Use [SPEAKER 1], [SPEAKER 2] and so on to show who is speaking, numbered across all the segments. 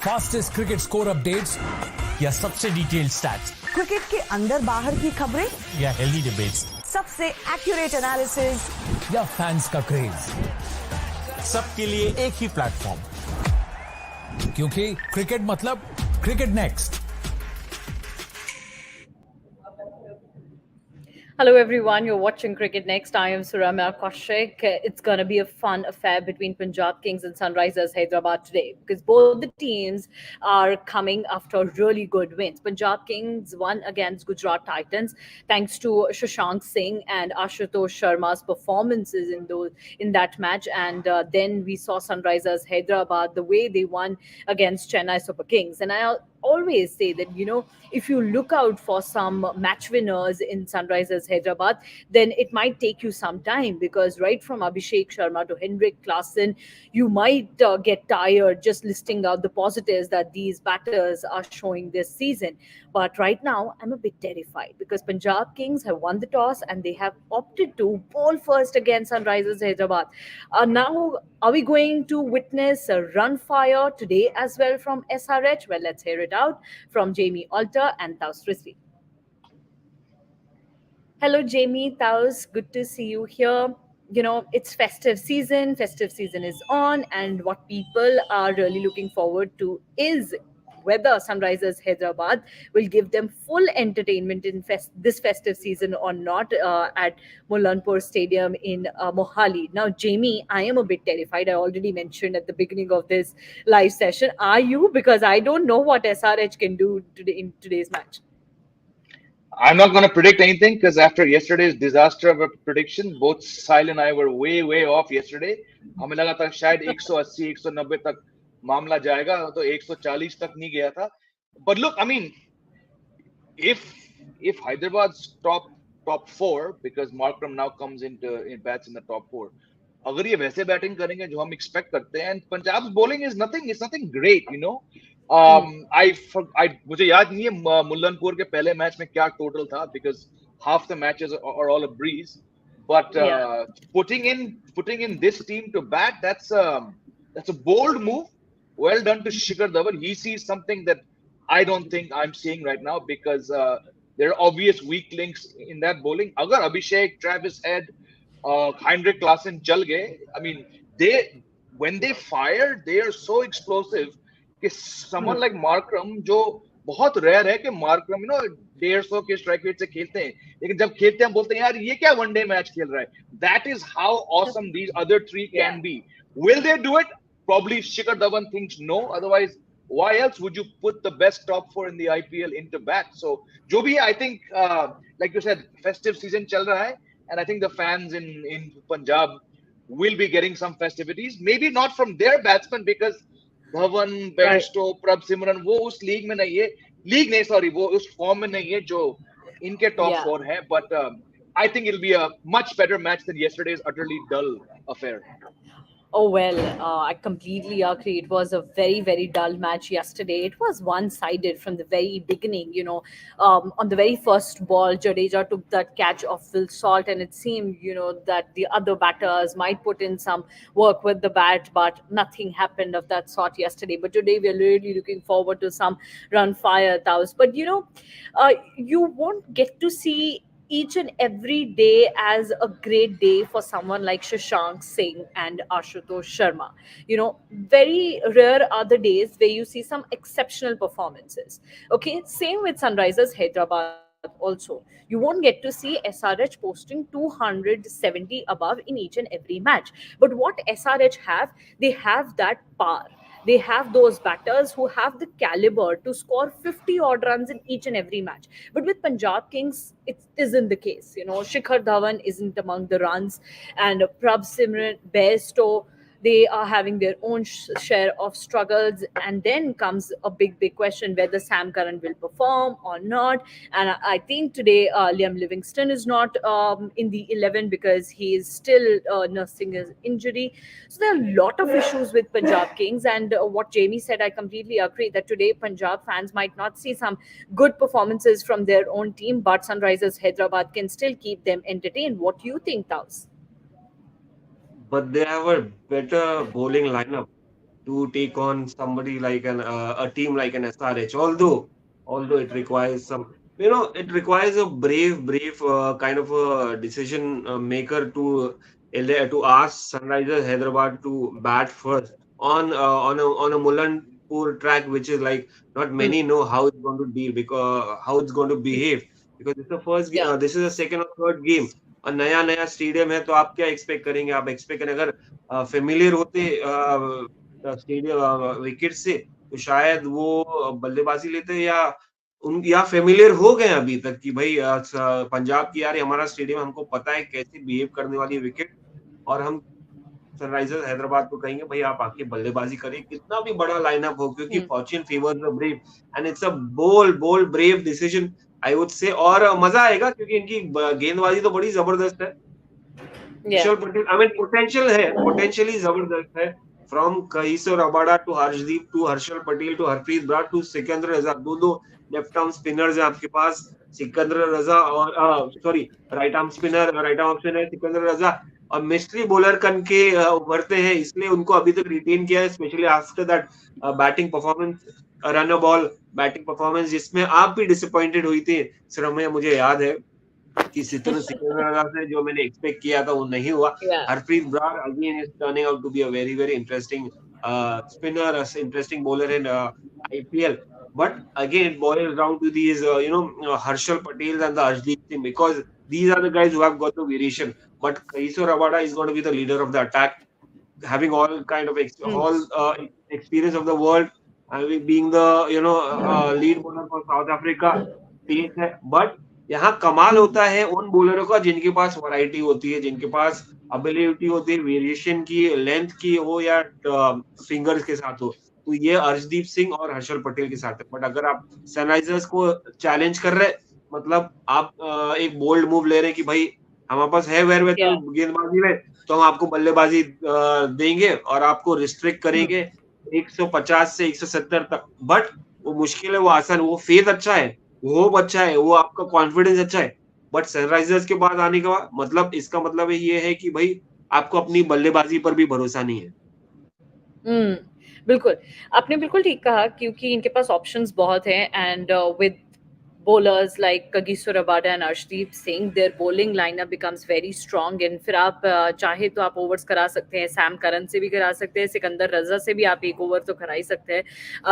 [SPEAKER 1] Fastest cricket score updates या सबसे detailed stats,
[SPEAKER 2] cricket के अंदर बाहर की खबरें
[SPEAKER 1] या हेल्दी डिबेट्स,
[SPEAKER 2] सबसे एक्यूरेट एनालिसिस
[SPEAKER 1] या फैंस का क्रेज, सबके लिए एक ही प्लेटफॉर्म, क्योंकि क्रिकेट मतलब cricket next.
[SPEAKER 3] Hello everyone, you're watching Cricket Next. I am Suramya Kaushik. It's going to be a fun affair between Punjab Kings and Sunrisers Hyderabad today because both the teams are coming after really good wins. Punjab Kings won against Gujarat Titans thanks to Shashank Singh and Ashutosh Sharma's performances in that match, and then we saw Sunrisers Hyderabad the way they won against Chennai Super Kings. And I always say that, if you look out for some match winners in Sunrisers Hyderabad, then it might take you some time because right from Abhishek Sharma to Henrik Klaasen, you might get tired just listing out the positives that these batters are showing this season. But right now, I'm a bit terrified because Punjab Kings have won the toss and they have opted to bowl first against Sunrisers Hyderabad. Now, are we going to witness a run fire today as well from SRH? Well, let's hear it out from Jamie Alter and Taus Rizvi. Hello, Jamie, Taus. Good to see you here. It's festive season. Festive season is on, and what people are really looking forward to is whether Sunrisers Hyderabad will give them full entertainment in this festive season or not at Mullanpur Stadium in Mohali. Now, Jamie, I am a bit terrified. I already mentioned at the beginning of this live session. Are you? Because I don't know what SRH can do today in today's match.
[SPEAKER 4] I'm not going to predict anything because after yesterday's disaster of a prediction, both Sahil and I were way off yesterday. हमें लगा था शायद 180 190 तक मामला जाएगा, तो 140 तक नहीं गया था. But look, I mean, if Hyderabad's top four, because Markram now comes in bats in the top four, अगर ये वैसे बैटिंग करेंगे जो हम एक्सपेक्ट करते हैं, and Punjab's bowling is nothing great, मुझे याद नहीं है मुल्लनपुर के पहले मैच में क्या टोटल था, because half the matches are all a breeze. But putting in this team to bat, that's a bold move. Well done to Shikhar Dhawan. He sees something that I don't think I'm seeing right now, because there are obvious weak links in that bowling. Agar Abhishek, Travis Head, Henrik Klaasen chal gaye, I mean, when they fire, they are so explosive. Someone like Markram, जो बहुत rare है कि Markram 150 के strike rate से खेलते हैं, लेकिन जब खेलते हैं हम बोलते हैं यार ये क्या वनडे मैच खेल रहा है. That is how awesome these other three can be. Will they do it? Probably Shikhar Dhawan thinks no. Otherwise, why else would you put the best top four in the IPL into bat? So जो भी है, I think like you said, festive season चल रहा है, and I think the fans in Punjab will be getting some festivities. Maybe not from their batsmen, because Dhawan, Bairstow, प्रभ सिमरन वो उस league में नहीं है, वो उस फॉर्म में नहीं है जो इनके टॉप फोर है. But I think it'll be a much better match than yesterday's utterly dull affair.
[SPEAKER 3] Oh, well, I completely agree. It was a very dull match yesterday. It was one-sided from the very beginning. On the very first ball, Jadeja took that catch of Will Salt, and it seemed, that the other batters might put in some work with the bat, but nothing happened of that sort yesterday. But today, we're really looking forward to some run fire, Taus. But, you won't get to see each and every day as a great day for someone like Shashank Singh and Ashutosh Sharma. Very rare are the days where you see some exceptional performances. Okay, same with Sunrisers Hyderabad also. You won't get to see SRH posting 270 above in each and every match. But what SRH have, they have that power. They have those batters who have the caliber to score 50 odd runs in each and every match. But with Punjab Kings, it isn't the case. Shikhar Dhawan isn't among the runs, and Prabh Simran, Bairstow, they are having their own share of struggles. And then comes a big question whether Sam Curran will perform or not. And I think today Liam Livingstone is not in the 11 because he is still nursing his injury. So there are a lot of issues with Punjab Kings. And what Jamie said, I completely agree that today Punjab fans might not see some good performances from their own team, but Sunrisers Hyderabad can still keep them entertained. What do you think, Taus?
[SPEAKER 5] But they have a better bowling lineup. to take on somebody like a team like an SRH. Although it requires some, it requires a brave kind of a decision maker to ask Sunrisers Hyderabad to bat first on a Mullanpur track, which is like not
[SPEAKER 3] Mm,
[SPEAKER 5] many know how it's going to deal, because how it's going to
[SPEAKER 3] mm,
[SPEAKER 5] behave, because it's the first
[SPEAKER 3] yeah,
[SPEAKER 5] this is the second or third game, और नया नया stadium है, तो आप क्या expect करेंगे? आप expect करें अगर फेमिलियर होते स्टेडियम विकेट से, तो शायद वो बल्लेबाजी लेते, या फेमिलियर हो गए अभी तक कि भाई पंजाब की यार हमारा स्टेडियम, हमको पता है कैसे बिहेव करने वाली विकेट, और हम सनराइजर्स हैदराबाद को कहेंगे भाई आप आके बल्लेबाजी करिए, कितना भी बड़ा लाइनअप हो, क्योंकि
[SPEAKER 3] mm,
[SPEAKER 5] fortune favours the brave, and it's a bold brave decision, I would say. और मजा आएगा क्योंकि इनकी गेंदबाजी तो बड़ी जबरदस्त है।
[SPEAKER 3] yeah,
[SPEAKER 5] Harshal Patel, I mean potentially जबरदस्त है। From Kagiso Rabada to Harshdeep to Harshal Patel to Harpreet Brar to Sikandar Raza, दो लेफ्ट आर्म स्पिनर्स है आपके पास, सिकंदर रजा और sorry right arm spinner Sikandar Raza, और मिस्ट्री बॉलर कन के उभरते हैं, इसलिए उनको अभी तक रिटेन किया है, specially after that batting performance, run ball batting performance, जिसमें आप भी डिसअपॉइंटेड हुई थी श्रमय, मुझे याद है कि सिकंदर से जो मैंने एक्सपेक्ट किया था वो नहीं हुआ।
[SPEAKER 3] yeah,
[SPEAKER 5] Harpreet Brar again is turning out to be a very very interesting spinner, interesting bowler in IPL. But again, it boils down to these, Harshal Patel and the Arshdeep Singh, because these are the guys who have got the variation. But Kaiso Rabada is going to be the leader of the attack, having all kind of
[SPEAKER 3] mm,
[SPEAKER 5] experience of the world, being the lead bowler for South Africa, तेज है। But यहाँ कमाल
[SPEAKER 3] mm,
[SPEAKER 5] होता है उन बॉलरों का जिनके पास variety होती है, जिनके पास अबिलिटी होती है, वेरिएशन की, लेंथ की हो या फिंगर्स के साथ हो, तो ये अर्शदीप सिंह और हर्षल पटेल के साथ है। बट अगर आप सनराइजर्स को चैलेंज कर रहे, मतलब आप एक बोल्ड मूव ले रहे हैं कि भाई हमारे पास है
[SPEAKER 3] yeah,
[SPEAKER 5] वेरवेल गेंदबाजी में, तो हम आपको बल्लेबाजी देंगे और आपको रिस्ट्रिक्ट
[SPEAKER 3] mm,
[SPEAKER 5] करेंगे 150 से 170 तक। बट वो मुश्किल है, वो आसान, वो फेज अच्छा है, वो होप अच्छा है, वो आपका कॉन्फिडेंस अच्छा है। बट सनराइजर्स के बाद आने का मतलब, इसका मतलब ये है कि भाई आपको अपनी बल्लेबाजी पर भी भरोसा नहीं है।
[SPEAKER 3] mm. बिल्कुल, आपने बिल्कुल ठीक कहा, क्योंकि इनके पास ऑप्शंस बहुत हैं, and with bowlers like Kagiso Rabada and Arshdeep Singh, their bowling lineup becomes very strong, and फिर आप चाहे तो आप ओवर्स करा सकते हैं, सैम करन से भी करा सकते हैं, सिकंदर रजा से भी आप एक ओवर तो करा ही सकते हैं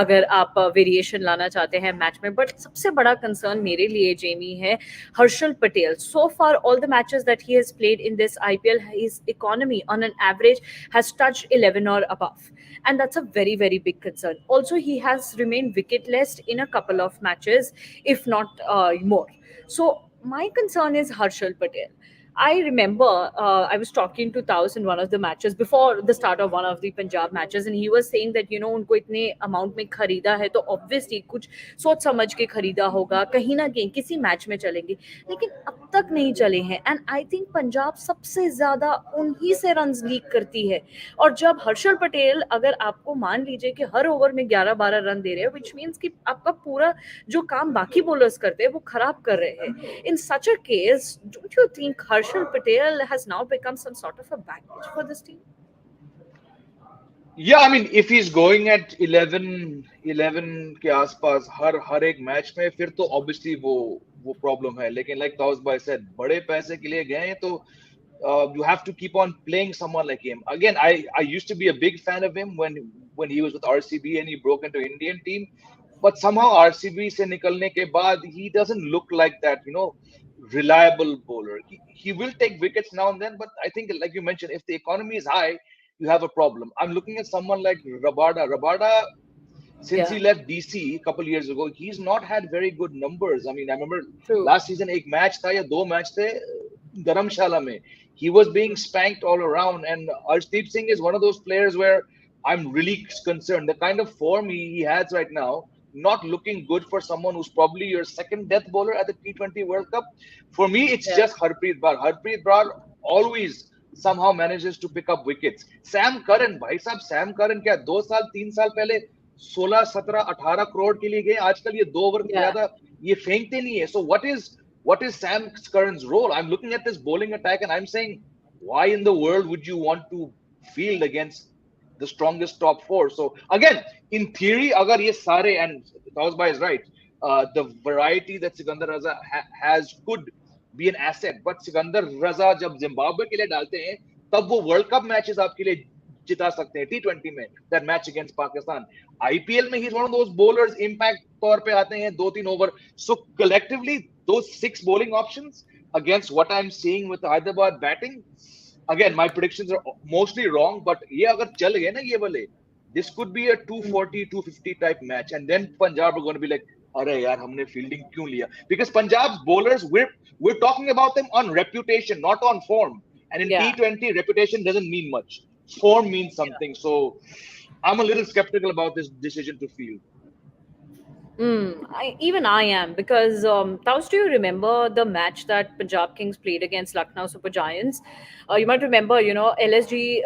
[SPEAKER 3] अगर आप वेरिएशन लाना चाहते हैं मैच में। बट सबसे बड़ा कंसर्न मेरे लिए जेमी है Harshal Patel. So far all the matches that he has played in this IPL, his economy on an average has touched 11 or above, and that's a very very big concern. Also, he has remained wicketless in a couple of matches, if not more. So my concern is Harshal Patel. I remember I was talking to Taus in one of the matches before the start of one of the Punjab matches, and he was saying that उनको इतने amount में खरीदा है, तो obviously कुछ सोच समझ के खरीदा होगा, कहीं ना कहीं किसी मैच में चलेंगे, लेकिन अब तक नहीं चले हैं। एंड आई थिंक पंजाब सबसे ज्यादा उन्हीं से रन लीक करती है, और जब हर्षल पटेल, अगर आपको मान लीजिए कि हर ओवर में 11-12 रन दे रहे हैं, विच मीन्स कि आपका पूरा जो काम बाकी बॉलर्स करते हैं वो खराब कर रहे हैं। In such a case, don't you think Harshal Patel has now become some sort of a baggage for this team?
[SPEAKER 4] Yeah, I mean, if he's going at 11 के आसपास हर एक मैच में, फिर तो obviously वो प्रॉब्लम है। लेकिन like Taus bhai said, बड़े पैसे के लिए गए हैं, तो you have to keep on playing someone like him. Again, I used to be a big fan of him when he was with RCB and he broke into Indian team, but somehow RCB से निकलने के बाद he doesn't look like that, reliable bowler. He will take wickets now and then, but I think, like you mentioned, if the economy is high, you have a problem. I'm looking at someone like Rabada. Rabada, since
[SPEAKER 3] Yeah,
[SPEAKER 4] he left DC a couple years ago, he's not had very good numbers. I mean, I remember
[SPEAKER 3] true.
[SPEAKER 4] last season एक match था या दो match थे Dharamshala में. He was being spanked all around, and Arshdeep Singh is one of those players where I'm really concerned. The kind of form he has right now, not looking good for someone who's probably your second death bowler at the T20 World Cup. For me, it's
[SPEAKER 3] Yeah,
[SPEAKER 4] just Harpreet Brar. Harpreet Brar always somehow manages to pick up wickets. Sam Curran, भाई साहब, Sam Curran क्या 2 साल 3 साल पहले 16 17 18 करोड़ के लिए गए, आजकल ये 2 ओवर से
[SPEAKER 3] yeah.
[SPEAKER 4] ज्यादा ये फेंकते नहीं है. So what is Sam Curran's role? I'm looking at this bowling attack and I'm saying, why in the world would you want to field against the strongest top four. So again, in theory, agar ye sare, and Tausbai is right, the variety that Sikandar Raza has could be an asset. But Sikandar Raza जब Zimbabwe के लिए डालते हैं, तब वो World Cup matches आपके लिए जिता सकते हैं T20 में, that match against Pakistan. IPL में he's one of those bowlers impact तौर पे आते हैं 2-3 over. So collectively, those 6 bowling options against what I'm seeing with the Hyderabad batting, again, my predictions are mostly wrong, but ये अगर चल गए ना ये वाले, this could be a 240, 250 type match, and then Punjab are going to be like, अरे यार हमने fielding क्यों लिया? Because Punjab's bowlers, we're talking about them on reputation, not on form. And in T20, reputation doesn't mean much. Form means something. So I'm a little skeptical about this decision to field.
[SPEAKER 3] Even I am, because Taus, do you remember the match that Punjab Kings played against Lucknow Super Giants? You might remember, LSG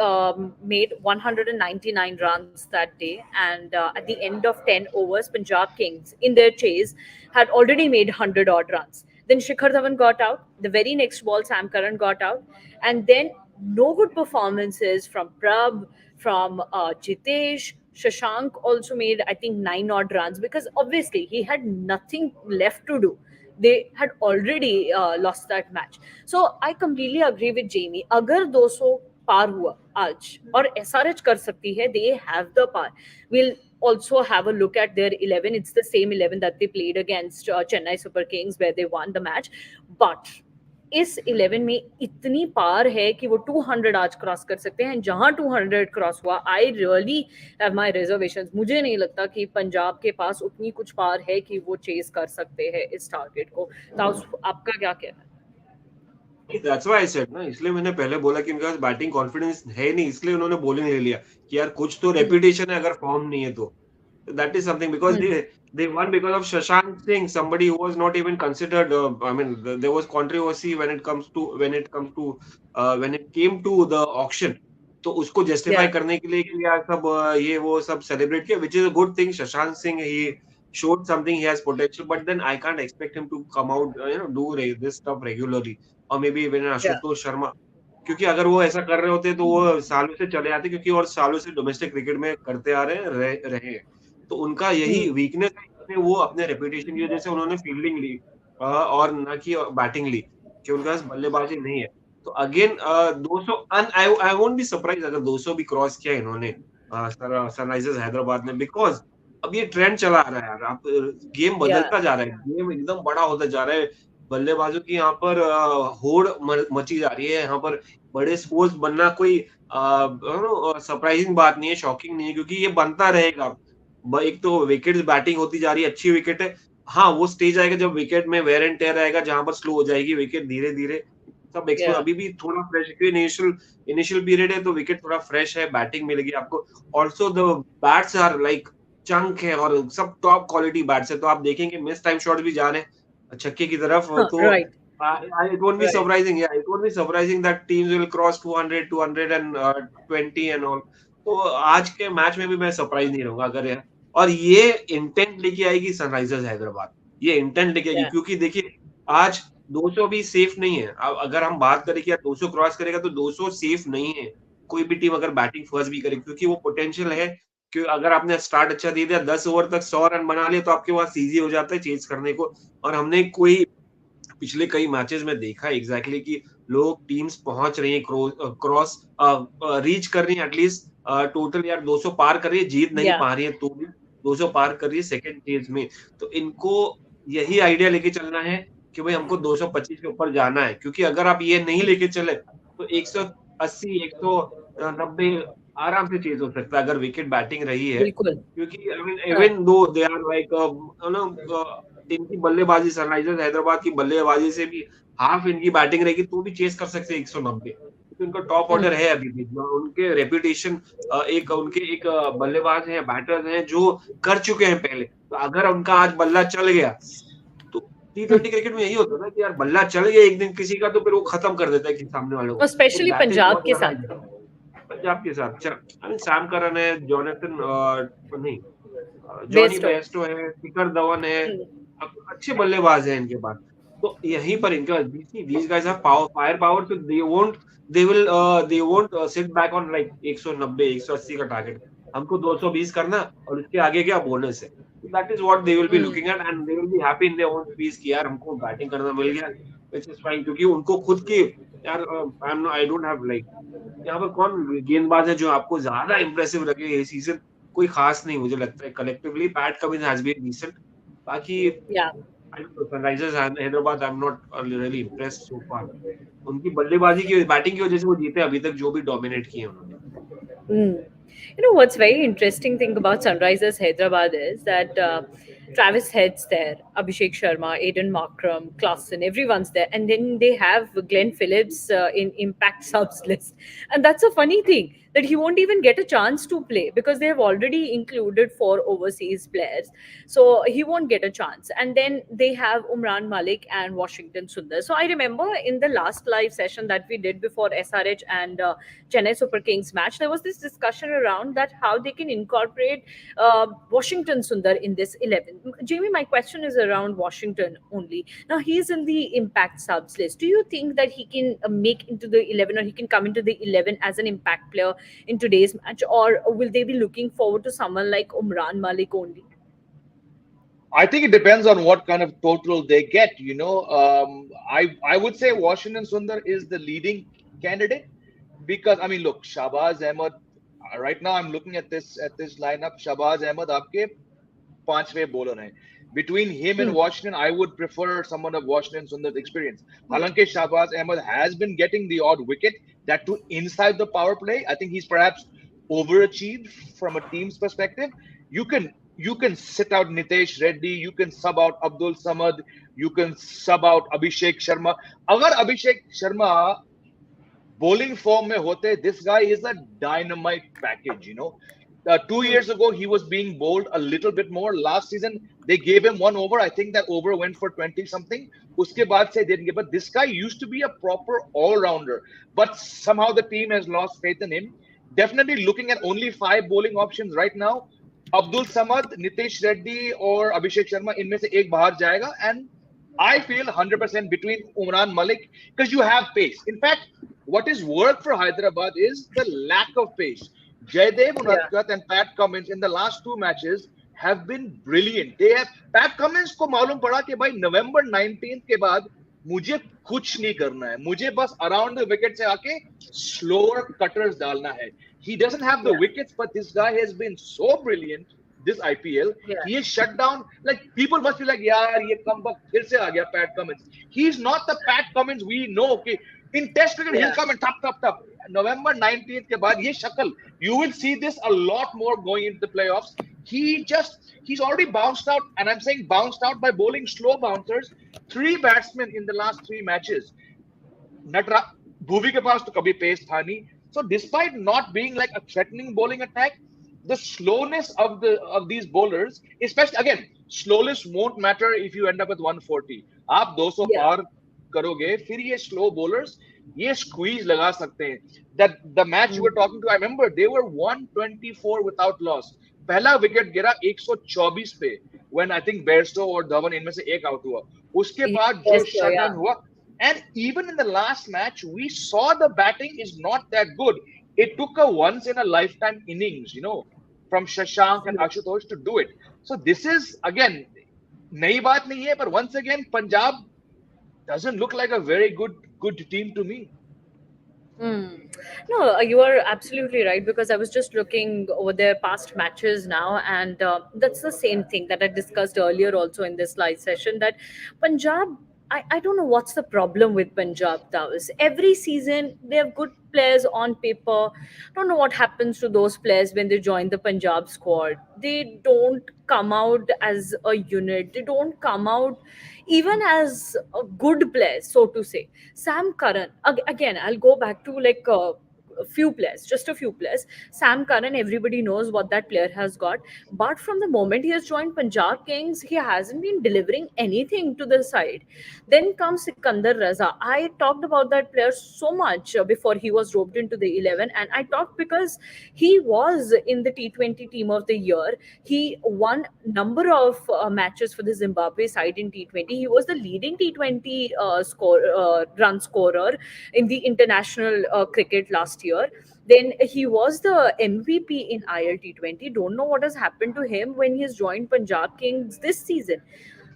[SPEAKER 3] made 199 runs that day, and at the end of 10 overs, Punjab Kings, in their chase, had already made 100 odd runs. Then Shikhar Dhawan got out. The very next ball, Sam Curran got out, and then no good performances from Prabh, from Jitesh. Shashank also made, I think, 9 odd runs, because obviously he had nothing left to do. They had already lost that match. So I completely agree with Jamie. Agar 200 par hua aaj aur SRH kar sakti hai, they have the par. We'll also have a look at their 11. It's the same 11 that they played against Chennai Super Kings, where they won the match. But इस 11 में इतनी पार है कि वो 200 आज cross कर सकते हैं. जहां 200 क्रॉस हुआ, I really have my reservations. मुझे नहीं लगता कि पंजाब के पास उतनी कुछ पार है कि वो चेस कर सकते हैं इस टारगेट को. तो आपका क्या कहना है?
[SPEAKER 5] That's why I said ना, इसलिए मैंने पहले बोला कि इनका बैटिंग कॉन्फिडेंस है नहीं, इसलिए उन्होंने बॉलिंग ले लिया कि यार कुछ तो रेपुटेशन है अगर फॉर्म नहीं है तो. That is something, because they won because of Shashank Singh, somebody who was not even considered. I mean, there was controversy when it came to the auction. तो उसको justify करने के लिए कि यार सब ये वो सब celebrate किया, which is a good thing. Shashank Singh, he showed something, he has potential, but then I can't expect him to come out, do this stuff regularly, or maybe even Ashutosh Sharma. क्योंकि अगर वो ऐसा कर रहे होते तो वो सालों से चले आते, क्योंकि और सालों से डोमेस्टिक क्रिकेट में करते आ रहे हैं. तो उनका यही वीकनेस है, वो अपने रेपुटेशन की वजह से उन्होंने फील्डिंग ली और ना कि बैटिंग ली, कि उनके पास बल्लेबाजी नहीं है. तो again 200, I won't be surprise अगर 200 भी क्रॉस किया इन्होंने सनराइजर्स हैदराबाद ने, बिकॉज अब ये ट्रेंड चला आ रहा है यार. आप गेम बदलता जा रहा है, गेम एकदम बड़ा होता जा रहा है. बल्लेबाजों की यहाँ पर होड़ मची जा रही है. यहाँ पर बड़े स्कोर्स बनना कोई सरप्राइजिंग बात नहीं है, शॉकिंग नहीं है, क्योंकि ये बनता रहेगा. एक तो विकेट्स बैटिंग होती जा रही है, अच्छी विकेट है. हाँ, वो स्टेज आएगा जब विकेट में वेयर एंड टेयर आएगा, जहां पर स्लो हो जाएगी विकेट धीरे धीरे सब एक्सपोज. अभी भी थोड़ा फ्रेश, इनिशियल पीरियड है तो विकेट थोड़ा फ्रेश है, बैटिंग मिलेगी आपको. Also the bats are like chunk है और सब टॉप क्वालिटी बैट्स है. तो आप देखेंगे मिस टाइम शॉट भी जा रहे हैं छक्के की तरफ. तो it won't be surprising. Yeah, it won't be surprising that teams will cross 200, 220 and all. तो आज के मैच में भी मैं सरप्राइज नहीं रहूंगा अगर है. और ये इंटेंट लेके आएगी सनराइजर्स हैदराबाद, ये इंटेंट लेके आएगी, क्योंकि देखिए आज 200 भी सेफ नहीं है. अगर हम बात करें कि 200 क्रॉस करेगा तो 200 सेफ नहीं है कोई भी टीम अगर बैटिंग फर्स्ट भी करे, क्योंकि वो पोटेंशियल है कि अगर आपने स्टार्ट अच्छा दे दिया, 10 ओवर तक 100 रन बना लिया, तो आपके पास इजी हो जाता है चेज करने को. और हमने कोई पिछले कई मैचेस में देखा एग्जैक्टली कि लोग टीम्स पहुंच रही है, क्रॉस रीच कर रही है, एटलीस्ट टोटल यार 200 पार कर रही है, जीत नहीं पा रही है तो भी 200 पार कर रही है सेकंड स्टेज में. तो इनको यही आइडिया लेके चलना है कि भाई हमको 225 के ऊपर जाना है, क्योंकि अगर आप ये नहीं लेके चले तो 180, 190 आराम से चेज हो सकता है अगर विकेट बैटिंग रही है. क्योंकि I mean even though they are like इनकी बल्लेबाजी, सनराइजर्स हैदराबाद की बल्लेबाजी से भी हाफ इनकी बैटिंग रहेगी तो भी चेस कर सकते हैं 190. तो इनका टॉप ऑर्डर है अभी भी. उनके रेपुटेशन उनके एक बल्लेबाज हैं, बैटर्स हैं जो कर चुके हैं पहले. तो अगर उनका आज बल्ला चल गया तो T20 क्रिकेट में यही होता है ना कि यार बल्ला चल गया एक दिन किसी का तो फिर वो खत्म कर देता है कि सामने वालों को.
[SPEAKER 3] स्पेशली पंजाब के साथ. आई मीन सैम करन है, जॉनथन नहीं जॉनी बेस्टो है, शिखर धवन है, अच्छे बल्लेबाज हैं इनके पास. तो यहीं पर इनके these guys have fire power, so they won't
[SPEAKER 5] they won't sit back on like 190 180 का टारगेट, हमको 220 करना और उसके आगे क्या बोनस है. That is what they will be looking at and they will be happy in their own peace कि यार हमको बैटिंग करना मिल गया, which is fine, क्योंकि उनको खुद की यार I don't have like, यहाँ पर कौन गेंदबाज है जो आपको ज्यादा इंप्रेसिव लगे ये सीजन? कोई खास नहीं मुझे लगता है. Collectively Pat Cummins has been decent. बाकी
[SPEAKER 3] Yeah.
[SPEAKER 5] I don't know, Sunrisers Hyderabad, I'm not really impressed so far. उनकी बल्लेबाजी की बैटिंग की वजह से वो जीते अभी तक जो भी डोमिनेट किए उन्होंने.
[SPEAKER 3] Mm. You know what's very interesting thing about Sunrisers Hyderabad is that Travis Head's there, Abhishek Sharma, Aiden Markram, Klassen, everyone's there, and then they have Glenn Phillips in impact subs list, and that's a funny thing that he won't even get a chance to play because they have already included 4 overseas players, so he won't get a chance. And then they have Umran Malik and Washington Sundar. So I remember in the last live session that we did before SRH and Chennai Super Kings match, there was this discussion around that how they can incorporate Washington Sundar in this 11. Jamie, my question is around Washington only. Now he's in the impact subs list. Do you think that he can make into the 11 or he can come into the 11 as an impact player in today's match, or will they be looking forward to someone like Umran Malik only?
[SPEAKER 4] I think it depends on what kind of total they get. I would say Washington Sundar is the leading candidate because I mean, look, Shahbaz Ahmed. Right now, I'm looking at this lineup. Shahbaz Ahmed, आपके 5वें bowler हैं. Between him and Washington, I would prefer someone of Washington Sundar's experience. हालांकि Shahbaz Ahmed has been getting the odd wicket, that too inside the power play. I think he's perhaps overachieved from a team's perspective. You can sit out Nitesh Reddy, you can sub out Abdul Samad, you can sub out Abhishek Sharma. अगर Abhishek Sharma bowling form mein hote, this guy is a dynamite package, 2 years ago, he was being bowled a little bit more. Last season, they gave him 1 over. I think that over went for 20 something. Uske baad se didn't give. But this guy used to be a proper all-rounder. But somehow the team has lost faith in him. Definitely looking at only 5 bowling options right now. Abdul Samad, Nitesh Reddy or Abhishek Sharma, इनमें से एक बाहर जाएगा. And I feel 100% between Umran Malik because you have pace. In fact, what is worked for Hyderabad is the lack of pace. Jaydev Unadkat and Pat Cummins in the last 2 matches have been brilliant. Pat Cummins को मालूम पड़ा कि भाई November 19th के बाद मुझे कुछ नहीं करना है. मुझे बस around the wicket से आके slower cutters डालना है. He doesn't have the wickets, but this guy has been so brilliant this IPL. He is shut down. Like people must be like, यार ये comeback फिर से आ गया Pat Cummins. He's not the Pat Cummins we know. Okay, in Test cricket he'll come and tap. November 19th के बाद ये शक्ल, you will see this a lot more going into the playoffs. He's already bounced out, and I'm saying bounced out by bowling slow bouncers. 3 batsmen in the last 3 matches. Bhuvi के पास तो कभी pace था नहीं. So despite not being like a threatening bowling attack, the slowness of these bowlers, especially again, slowness won't matter if you end up with 140. आप 200 पार करोगे, फिर ये slow bowlers ये squeeze लगा सकते हैं. That the match you were talking to, I remember they were 124 without loss. पहला wicket गिरा 124 पे when I think Bairstow और धवन इनमें से एक आउट हुआ. उसके बाद जो शटडाउन हुआ, and even in the last match we saw the batting is not that good. It took a once in a lifetime innings, from Shashank and Ashutosh to do it. So this is again नई बात नहीं है, but once again Punjab doesn't look like a very good team to me.
[SPEAKER 3] No, you are absolutely right, because I was just looking over their past matches now, and that's the same thing that I discussed earlier also in this live session, that Punjab, I don't know what's the problem with Punjab, Tavis. Every season they have good players on paper. Don't know what happens to those players when they join the Punjab squad. They don't come out as a unit. They don't come out even as a good players, so to say. Sam Curran, again, I'll go back to like few players, just a few players. Sam Curran, everybody knows what that player has got, but from the moment he has joined Punjab Kings, he hasn't been delivering anything to the side. Then comes Sikandar Raza. I talked about that player so much before he was roped into the 11, and I talked because he was in the T20 team of the year. He won number of matches for the Zimbabwe side in T20. He was the leading T20 run scorer in the international cricket last year. Then he was the MVP in ILT20. Don't know what has happened to him when he's joined Punjab Kings this season.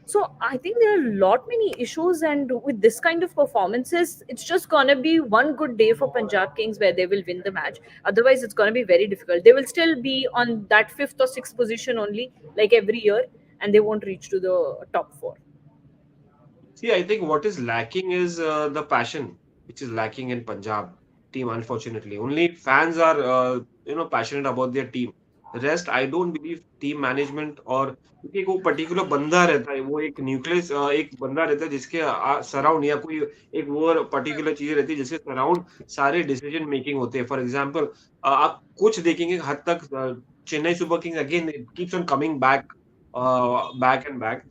[SPEAKER 3] So I think there are a lot many issues, and with this kind of performances, it's just gonna be one good day for Punjab Kings where they will win the match. Otherwise, it's gonna be very difficult. They will still be on that fifth or sixth position only, like every year, and they won't reach to the top four.
[SPEAKER 5] See, I think what is lacking is the passion, which is lacking in Punjab team. Unfortunately, only fans are passionate about their team. Rest, I don't believe team management और क्योंकि एक वो particular बंदा रहता है, वो एक nucleus एक बंदा रहता है जिसके सराउंड या कोई एक वो पर्टिकुलर चीज रहती है जिसके सराउंड सारे डिसीजन मेकिंग होते हैं. फॉर एग्जांपल आप कुछ देखेंगे हद तक Chennai super Kings again keeps on coming back back and back.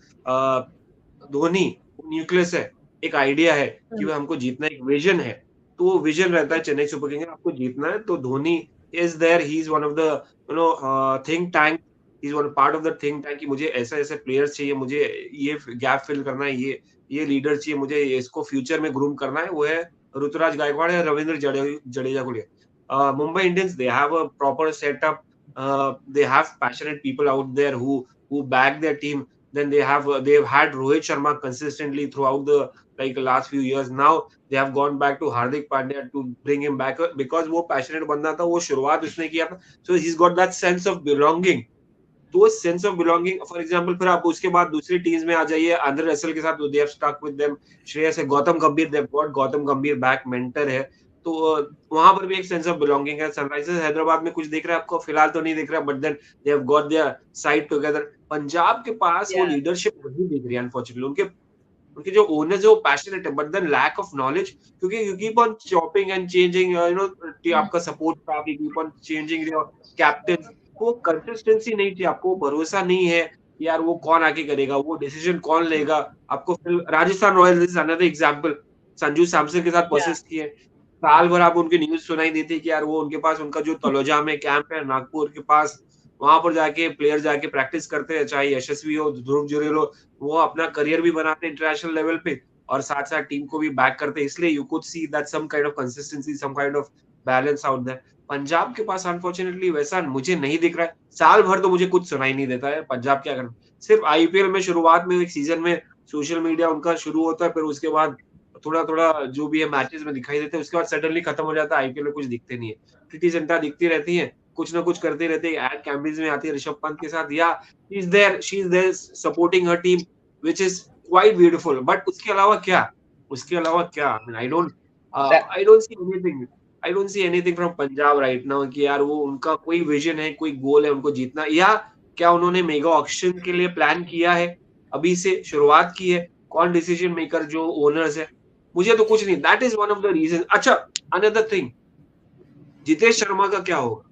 [SPEAKER 5] Dhoni nucleus है, एक आइडिया है कि भाई हमको जीतना, एक विजन है, तो वो विजन रहता है चेन्नई सुपर किंग्स आपको जीतना है. तो Dhoni is there, he is one of the think tank, he is one part of the think tank कि मुझे ऐसे ऐसे प्लेयर्स चाहिए, मुझे ये गैप फिल करना है, ये लीडर चाहिए, मुझे इसको फ्यूचर में ग्रूम करना है. वो है ऋतुराज गायकवाड़ या रविंद्र जडेजा को लिए. Mumbai Indians, they have a proper setup, they have passionate people out there who back their team. Then they've had Rohit Sharma consistently throughout the last few years. Now they have gone back to Hardik Pandya to bring him back because वो passionate बंदा था, वो शुरुआत उसने किया था. So he's got that sense of belonging. तो sense of belonging, for example फिर आप उसके बाद दूसरी टीम्स में आ जाइए, आंद्रे रसेल के साथ they have stuck with them. Shreyas है, गौतम गंभीर, दे हैव गॉट गौतम गंभीर बैक, मेंटर है, तो वहां पर भी एक सेंस ऑफ बिलोंगिंग है. सनराइजर्स हैदराबाद में कुछ दिख रहा है आपको, फिलहाल तो नहीं दिख रहा, but then they have got their side together. Punjab के पास वो लीडरशिप नहीं दिख रही है अनफॉर्चुनेटली. उनके जो ओनर्स है वो पैशनेट है, but then lack of knowledge, क्योंकि you keep on chopping and changing, आपका support staff, you keep on changing your captain. वो कंसिस्टेंसी नहीं थी, आपको भरोसा नहीं है यार वो कौन आके करेगा, वो डिसीजन कौन लेगा. आपको Rajasthan Royals is another example, Sanju Samson के साथ प्रोसेस किए, साल भर आप उनकी न्यूज सुनाई देती है कि यार वो उनके पास उनका जो तलोजा में कैंप है नागपुर के पास, वहां पर जाके प्लेयर जाके प्रैक्टिस करते हैं, चाहे यशस्वी हो, ध्रुव जुरेल हो, वो अपना करियर भी बनाते हैं इंटरनेशनल लेवल पे और साथ साथ टीम को भी बैक करते हैं. इसलिए you could see that some kind of consistency, some kind of balance out there. Punjab के पास अनफॉर्चुनेटली वैसा मुझे नहीं दिख रहा है. साल भर तो मुझे कुछ सुनाई नहीं देता है पंजाब क्या करना. सिर्फ आईपीएल में शुरुआत में एक सीजन में सोशल मीडिया उनका शुरू होता है, फिर उसके बाद थोड़ा थोड़ा जो भी है मैचेस में दिखाई देते हैं, उसके बाद सडनली खत्म हो जाता है. आईपीएल में कुछ दिखते नहीं है. प्रीति जिंटा दिखती रहती है, कुछ ना कुछ करते रहते हैं. एड कैम्ब्रिज में आती है ऋषभ पंत के साथ, या she is there supporting her team, which is quite beautiful. But उसके अलावा क्या, I don't see anything from Punjab right now कि यार वो उनका कोई विजन है, कोई गोल है उनको जीतना, या क्या उन्होंने मेगा ऑक्शन के लिए प्लान किया है, अभी से शुरुआत की है, कौन डिसीजन मेकर जो ओनर्स है, मुझे तो कुछ नहीं. That is one of the reason. अच्छा, अनदर थिंग, जितेश शर्मा का क्या होगा.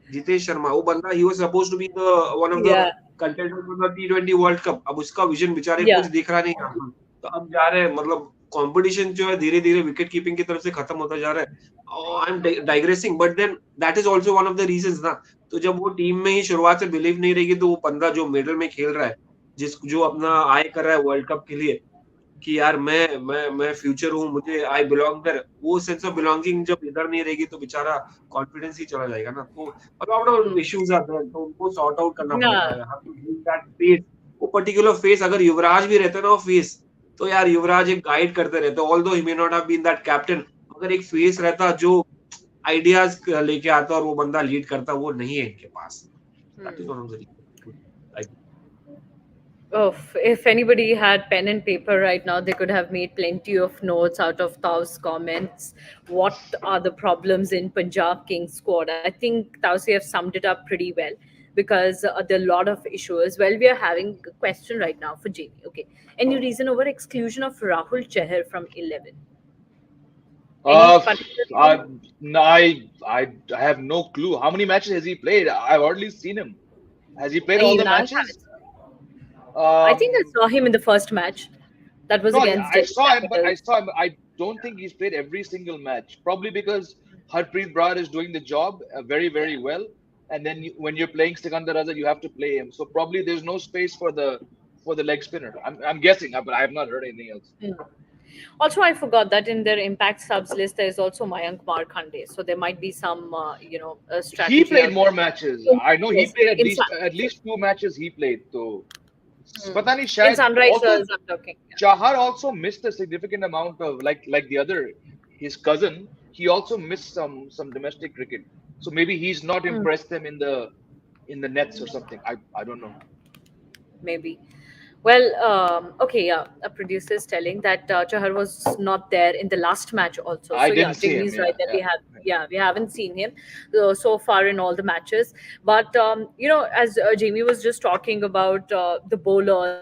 [SPEAKER 5] जितेश शर्मा वो बंदा, he was supposed to be the one of the contenders for the T20 world cup. अब उसका विजन बेचारे कुछ दिख रहा नहीं है, तो अब जा रहे हैं, मतलब कंपटीशन जो है धीरे धीरे विकेट कीपिंग की तरफ से खत्म होता जा रहा है. I am digressing, but then that is also one of the reasons ना. तो जब वो टीम में ही शुरुआत से बिलीव नहीं रहेगी, तो वो बंदा जो मिडल में खेल रहा है, जो अपना आय कर रहा है वर्ल्ड कप के लिए, कि यार मैं फ्यूचर हूँ, मुझे आई बिलोंग देयर, वो सेंस ऑफ बिलोंगिंग जब इधर नहीं रहेगी तो बेचारा कॉन्फिडेंस ही चला जाएगा ना. तो लॉट ऑफ इश्यूज आते हैं, तो उनको सॉर्ट आउट करना पड़ता है. वो पर्टिकुलर फेस, अगर युवराज भी रहता है ना वो फेस, तो यार युवराज एक गाइड करते रहते, although he may not have been that captain, अगर एक फेस रहता जो आइडियाज लेके आता और वो बंदा लीड करता, वो नहीं है इनके पास. That is one of the reason.
[SPEAKER 3] Oh, if anybody had pen and paper right now, they could have made plenty of notes out of Tao's comments. What are the problems in Punjab Kings squad? I think Taos have summed it up pretty well, because there are a lot of issues. Well, we are having a question right now for Jamie. Okay. Any reason over exclusion of Rahul Chahar from 11? Any
[SPEAKER 4] Uh,
[SPEAKER 3] funny
[SPEAKER 4] I, no, I have no clue. How many matches has he played? I've already seen him. Has he played all the
[SPEAKER 3] Even I
[SPEAKER 4] matches?
[SPEAKER 3] haven't. I think I
[SPEAKER 4] Um,
[SPEAKER 3] saw him in the first match. That was
[SPEAKER 4] no,
[SPEAKER 3] against
[SPEAKER 4] I
[SPEAKER 3] Delhi
[SPEAKER 4] saw him, but I
[SPEAKER 3] Capitals.
[SPEAKER 4] saw him. I don't think he's played every single match. Probably because Harpreet Brar is doing the job very, very
[SPEAKER 3] Yeah.
[SPEAKER 4] well. And then when you're playing Sikandar Raza, you have to play him. So probably there's no space for the leg spinner. I'm guessing, but I have not heard anything else.
[SPEAKER 3] Mm. Also, I forgot that in their impact subs list, there is also Mayank Markande. So there might be some,
[SPEAKER 4] He
[SPEAKER 3] strategy
[SPEAKER 4] played
[SPEAKER 3] out
[SPEAKER 4] more
[SPEAKER 3] there.
[SPEAKER 4] matches. I know he
[SPEAKER 3] Yes,
[SPEAKER 4] played
[SPEAKER 3] in
[SPEAKER 4] at least two matches he played. So
[SPEAKER 3] mm.
[SPEAKER 4] पता नहीं
[SPEAKER 3] In
[SPEAKER 4] शायद also
[SPEAKER 3] Sunrisers, I'm talking. Yeah.
[SPEAKER 4] Chahar also missed a significant amount of like the other his cousin. He also missed some domestic cricket. So maybe he's not
[SPEAKER 3] Mm,
[SPEAKER 4] impressed them in the nets or something. I don't know.
[SPEAKER 3] maybe. Well, okay, yeah. A producer is telling that Chahar was not there in the last match also.
[SPEAKER 4] I
[SPEAKER 3] So yeah,
[SPEAKER 4] didn't see
[SPEAKER 3] Jamie
[SPEAKER 4] him.
[SPEAKER 3] is right
[SPEAKER 4] Yeah,
[SPEAKER 3] that
[SPEAKER 4] yeah.
[SPEAKER 3] we haven't seen him so far in all the matches. But as Jamie was just talking about the bowlers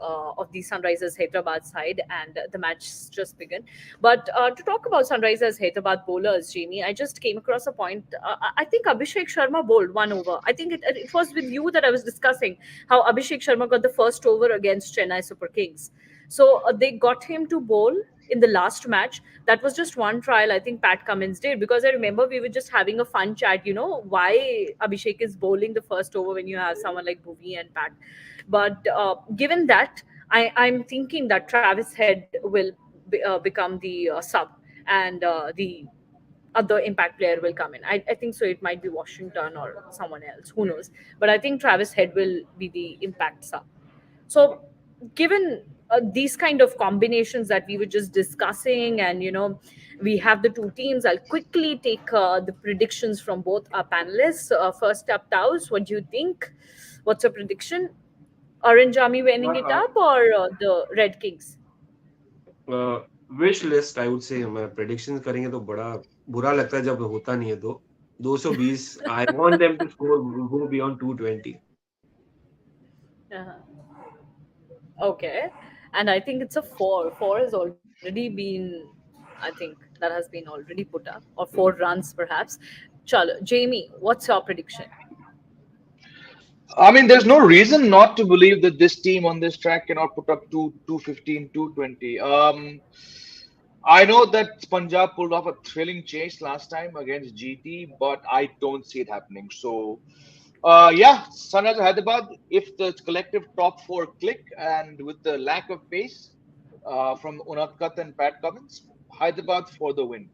[SPEAKER 3] of the Sunrisers Hyderabad side, and the match just begun. But to talk about Sunrisers Hyderabad bowlers, Jamie, I just came across a point. I think Abhishek Sharma bowled one over. I think it was with you that I was discussing how Abhishek Sharma got the first over against Chennai Super Kings. So they got him to bowl in the last match. That was just one trial I think Pat Cummins did, because I remember we were just having a fun chat, why Abhishek is bowling the first over when you have someone like Bhuvi and Pat. But given that, I'm thinking that Travis Head will become the sub, and the other impact player will come in. I think so. It might be Washington or someone else. Who knows? But I think Travis Head will be the impact sub. So, given these kind of combinations that we were just discussing, and we have the two teams, I'll quickly take the predictions from both our panelists. First up, Taus, what do you think? What's your prediction? Orange Army winning it up, or the Red Kings?
[SPEAKER 5] Wish list I would से मैं predictions करेंगे तो बड़ा बुरा लगता है जब होता नहीं है तो 220 I want them to score go beyond 220
[SPEAKER 3] Uh-huh. Okay. And I think it's a four. Four has already been, I think that has been already put up, or 4 runs perhaps. Chalo, Jamie, what's your prediction?
[SPEAKER 4] I mean, there's no reason not to believe that this team on this track cannot put up 215, 220. I know that Punjab pulled off a thrilling chase last time against GT, but I don't see it happening. So, yeah, Sunrisers Hyderabad, if the collective top four click and with the lack of pace from Unatkat and Pat Cummins, Hyderabad for the win.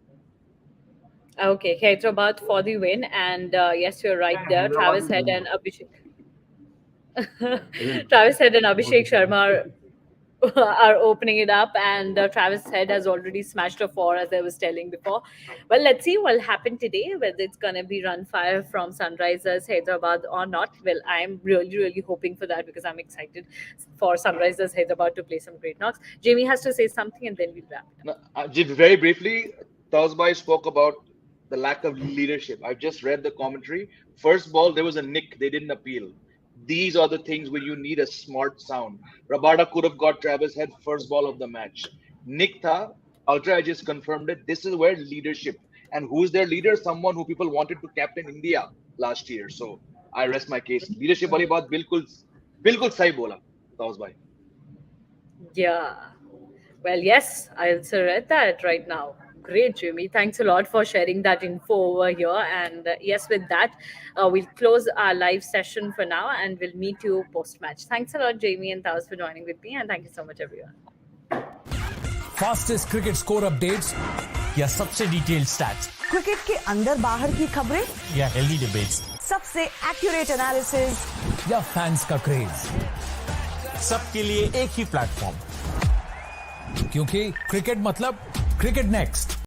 [SPEAKER 3] Okay, Hyderabad for the win. And yes, you're right there. Travis Head and Abhishek. Travis Head and Abhishek Sharma are opening it up, and Travis Head has already smashed a 4, as I was telling before. Well, let's see what will happen today, whether it's going to be run fire from Sunrisers Hyderabad or not. Well, I'm really, really hoping for that, because I'm excited for Sunrisers Hyderabad to play some great knocks. Jamie has to say something, and then we'll wrap it up.
[SPEAKER 4] Now, very briefly, Tausbai spoke about the lack of leadership. I've just read the commentary. First ball, there was a nick. They didn't appeal. These are the things where you need a smart sound. Rabada could have got Travis Head first ball of the match. Nick tha, Ultra, I just confirmed it. This is where leadership. And who's their leader? Someone who people wanted to captain India last year. So I rest my case. Leadership wali baat bilkul sahi bola, Tausbai.
[SPEAKER 3] Yeah. Well, yes, I also read that right now. Great, Jimmy. Thanks a lot for sharing that info over here. And yes, with that, we'll close our live session for now, and we'll meet you post-match. Thanks a lot, Jamie and Taos, for joining with me. And thank you so much, everyone.
[SPEAKER 1] Fastest cricket score updates या सबसे detailed stats,
[SPEAKER 2] cricket के अंदर बाहर की खबरें
[SPEAKER 1] या healthy debates,
[SPEAKER 2] सबसे accurate analysis
[SPEAKER 1] या फैंस का क्रेज, सबके लिए एक ही प्लेटफॉर्म, क्योंकि क्रिकेट मतलब क्रिकेट नेक्स्ट।